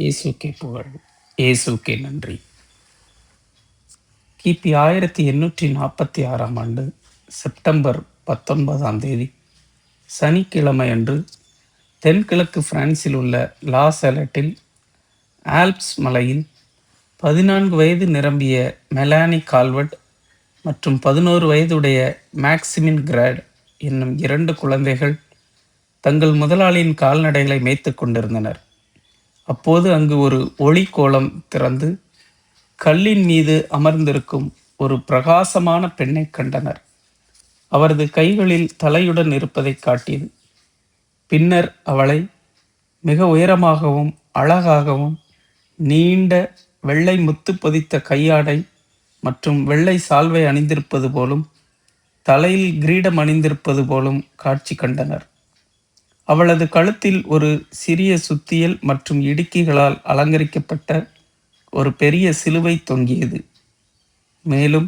இயேசுக்கே புகழ், இயேசுக்கே நன்றி. கிபி 1846ஆம் ஆண்டு செப்டம்பர் 19ஆம் தேதி சனிக்கிழமை அன்று தென்கிழக்கு பிரான்சில் உள்ள லா செலட்டில் ஆல்ப்ஸ் மலையில் 14 வயது நிரம்பிய மெலானி கால்வர்ட் மற்றும் 11 வயதுடைய மேக்சிமின் கிராட் என்னும் 2 குழந்தைகள் தங்கள் முதலாளியின் கால்நடைகளை மேய்த்துக் கொண்டிருந்தனர். அப்போது அங்கு ஒரு ஒளி கோலம் திறந்து கல்லின் மீது அமர்ந்திருக்கும் ஒரு பிரகாசமான பெண்ணை கண்டனர். அவரது கைகளில் தலையுடன் இருப்பதை காட்டியது. பின்னர் அவளை மிக உயரமாகவும் அழகாகவும் நீண்ட வெள்ளை முத்து பொதித்த கையாடை மற்றும் வெள்ளை சால்வை அணிந்திருப்பது போலும் தலையில் கிரீடம் அணிந்திருப்பது போலும் காட்சி கண்டனர். அவளது கழுத்தில் ஒரு சிறிய சுத்தியல் மற்றும் இடுக்கிகளால் அலங்கரிக்கப்பட்ட ஒரு பெரிய சிலுவை தொங்கியது. மேலும்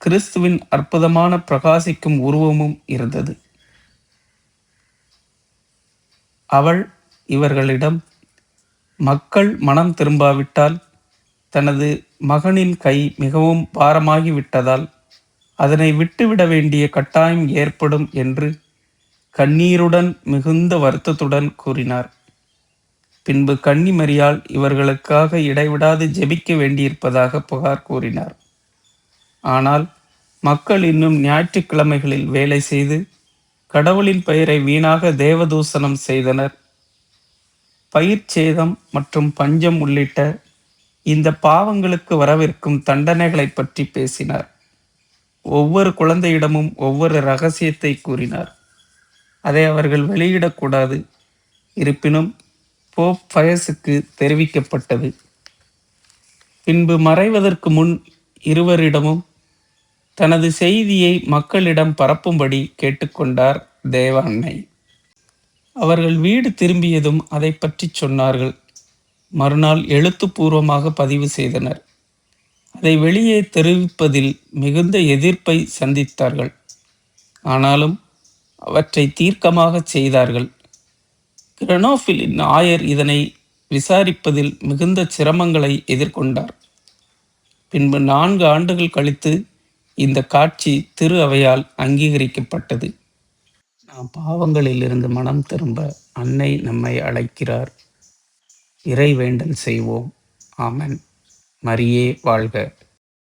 கிறிஸ்துவின் அற்புதமான பிரகாசிக்கும் உருவமும் இருந்தது. அவள் இவர்களிடம், மக்கள் மனம் திரும்பாவிட்டால் தனது மகனின் கை மிகவும் பாரமாகிவிட்டதால் அதனை விட்டுவிட வேண்டிய கட்டாயம் ஏற்படும் என்று கண்ணீருடன் மிகுந்த வருத்தத்துடன் கூறினார். பின்பு கன்னி மரியாள் இவர்களுக்காக இடைவிடாது ஜெபிக்க வேண்டியிருப்பதாக புகார் கூறினார். ஆனால் மக்கள் இன்னும் ஞாயிற்றுக்கிழமைகளில் வேலை செய்து கடவுளின் பெயரை வீணாக தேவதூசணம் செய்தனர். பயிர்ச்சேதம் மற்றும் பஞ்சம் உள்ளிட்ட இந்த பாவங்களுக்கு வரவிருக்கும் தண்டனைகளை பற்றி பேசினார். ஒவ்வொரு குழந்தையிடமும் ஒவ்வொரு இரகசியத்தை கூறினார். அதை அவர்கள் வெளியிடக்கூடாது. இருப்பினும் போப் பயஸுக்கு தெரிவிக்கப்பட்டது. பின்பு மறைவதற்கு முன் இருவரிடமும் தனது செய்தியை மக்களிடம் பரப்பும்படி கேட்டுக்கொண்டார் தேவ அன்னை. அவர்கள் வீடு திரும்பியதும் அதை பற்றி சொன்னார்கள். மறுநாள் எழுத்துப்பூர்வமாக பதிவு செய்தனர். அதை வெளியே தெரிவிப்பதில் மிகுந்த எதிர்ப்பை சந்தித்தார்கள். ஆனாலும் அவற்றை தீர்க்கமாக செய்தார்கள். கிரெனோஃபிலின் ஆயர் இதனை விசாரிப்பதில் மிகுந்த சிரமங்களை எதிர்கொண்டார். பின்பு 4 ஆண்டுகள் கழித்து இந்த காட்சி திரு அவையால் அங்கீகரிக்கப்பட்டது. நாம் பாவங்களிலிருந்து மனம் திரும்ப அன்னை நம்மை அழைக்கிறார். இறை வேண்டல் செய்வோம். ஆமென். மரியே வாழ்க.